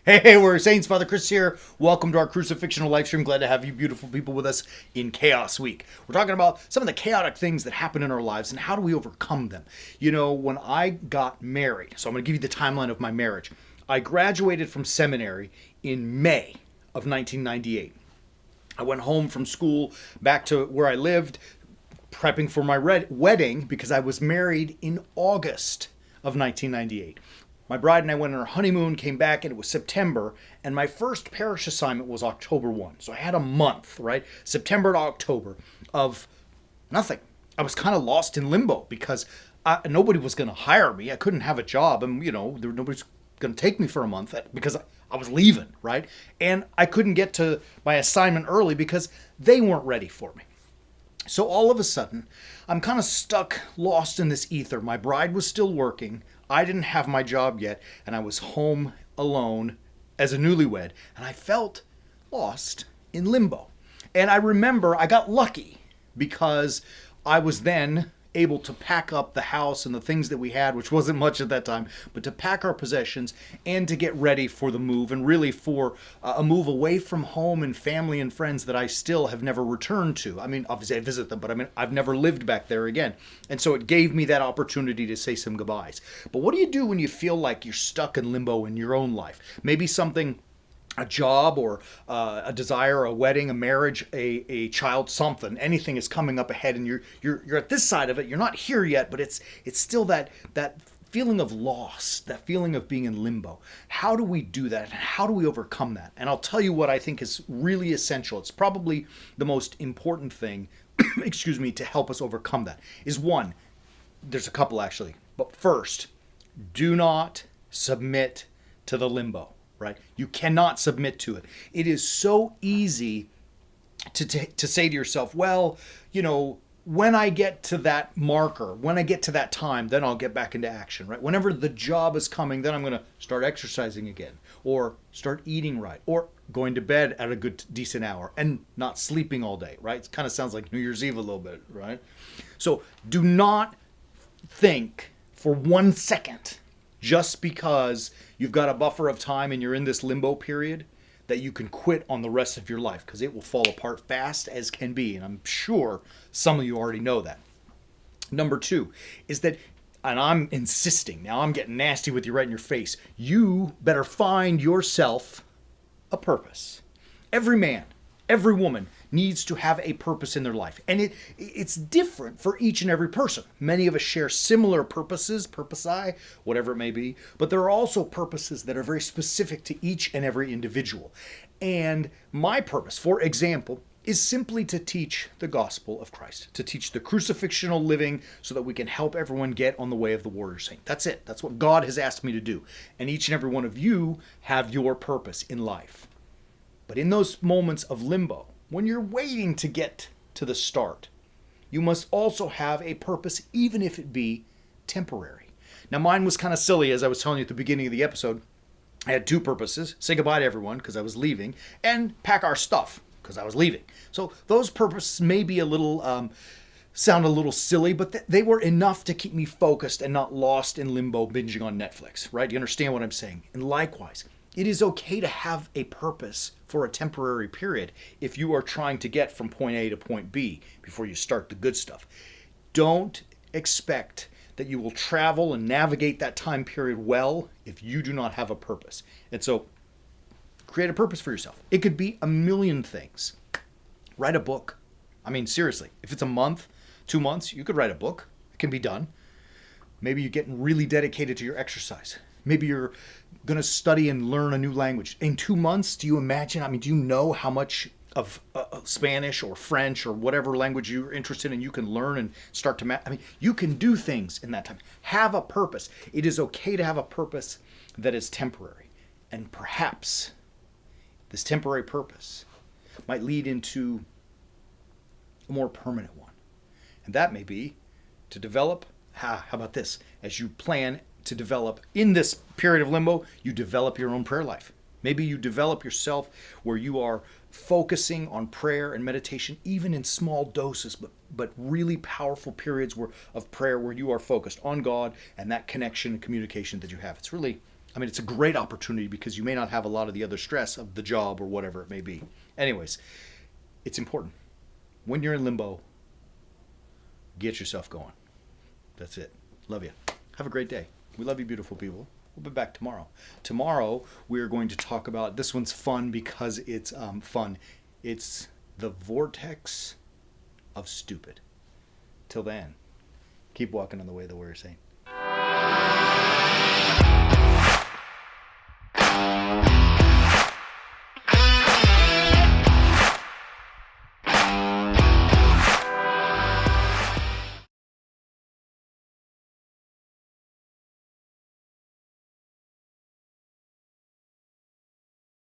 Hey, we're Saints. Father Chris here. Welcome to our Crucifixional Lifestream. Glad to have you beautiful people with us in Chaos Week. We're talking about some of the chaotic things that happen in our lives and how do we overcome them. You know, when I got married, so I'm going to give you the timeline of my marriage. I graduated from seminary in May of 1998. I went home from school back to where I lived, prepping for my wedding because I was married in August of 1998. My bride and I went on our honeymoon, came back, and it was September, and my first parish assignment was October 1. So I had a month, right? September to October of nothing. I was kind of lost in limbo because nobody was going to hire me. I couldn't have a job, and, nobody's going to take me for a month because I was leaving, right? And I couldn't get to my assignment early because they weren't ready for me. So all of a sudden, I'm kind of stuck, lost in this ether. My bride was still working. I didn't have my job yet, and I was home alone as a newlywed, and I felt lost in limbo. And I remember I got lucky because I was then able to pack up the house and the things that we had, which wasn't much at that time, but to pack our possessions and to get ready for the move, and really for a move away from home and family and friends that I still have never returned to. I mean, obviously I visit them, but I've never lived back there again. And so it gave me that opportunity to say some goodbyes. But what do you do when you feel like you're stuck in limbo in your own life? Maybe something, a job or a desire, a wedding, a marriage, a child, something, anything is coming up ahead, and you're at this side of it. You're not here yet, but it's still that feeling of loss, that feeling of being in limbo. How do we do that? And how do we overcome that? And I'll tell you what I think is really essential. It's probably the most important thing, excuse me, to help us overcome that is one. There's a couple actually, but first, do not submit to the limbo. Right? You cannot submit to it. It is so easy to say to yourself, well, when I get to that marker, when I get to that time, then I'll get back into action, right? Whenever the job is coming, then I'm going to start exercising again, or start eating right, or going to bed at a good, decent hour, and not sleeping all day, right? It kind of sounds like New Year's Eve a little bit, right? So do not think for 1 second, just because you've got a buffer of time and you're in this limbo period, that you can quit on the rest of your life, because it will fall apart fast as can be. And I'm sure some of you already know that. Number two is that, and I'm insisting, now I'm getting nasty with you right in your face, you better find yourself a purpose. Every man, every woman needs to have a purpose in their life. And it's different for each and every person. Many of us share similar purposes, purposi, whatever it may be, but there are also purposes that are very specific to each and every individual. And my purpose, for example, is simply to teach the gospel of Christ, to teach the crucifixional living so that we can help everyone get on the way of the warrior saint. That's it. That's what God has asked me to do. And each and every one of you have your purpose in life. But in those moments of limbo, when you're waiting to get to the start, you must also have a purpose, even if it be temporary. Now, mine was kind of silly, as I was telling you at the beginning of the episode. I had two purposes: say goodbye to everyone because I was leaving, and pack our stuff because I was leaving. So those purposes may be sound a little silly, but they were enough to keep me focused and not lost in limbo binging on Netflix, right? You understand what I'm saying? And likewise, it is okay to have a purpose for a temporary period if you are trying to get from point A to point B before you start the good stuff. Don't expect that you will travel and navigate that time period well if you do not have a purpose. And so create a purpose for yourself. It could be a million things. Write a book. I mean, seriously, if it's a month, 2 months, you could write a book. It can be done. Maybe you're getting really dedicated to your exercise. Maybe you're going to study and learn a new language. In 2 months, do you imagine, do you know how much of Spanish or French or whatever language you're interested in you can learn and start to you can do things in that time. Have a purpose. It is okay to have a purpose that is temporary. And perhaps this temporary purpose might lead into a more permanent one. And that may be to develop, how about this, as you plan to develop in this period of limbo, you develop your own prayer life. Maybe you develop yourself where you are focusing on prayer and meditation, even in small doses, but really powerful periods of prayer where you are focused on God and that connection and communication that you have. It's really I mean, it's a great opportunity because you may not have a lot of the other stress of the job or whatever it may be. Anyways, it's important. When you're in limbo, get yourself going. That's it. Love you. Have a great day. We love you, beautiful people. We'll be back tomorrow. Tomorrow, we're going to talk about, this one's fun because it's fun. It's the vortex of stupid. Till then, keep walking on the way the warrior saint.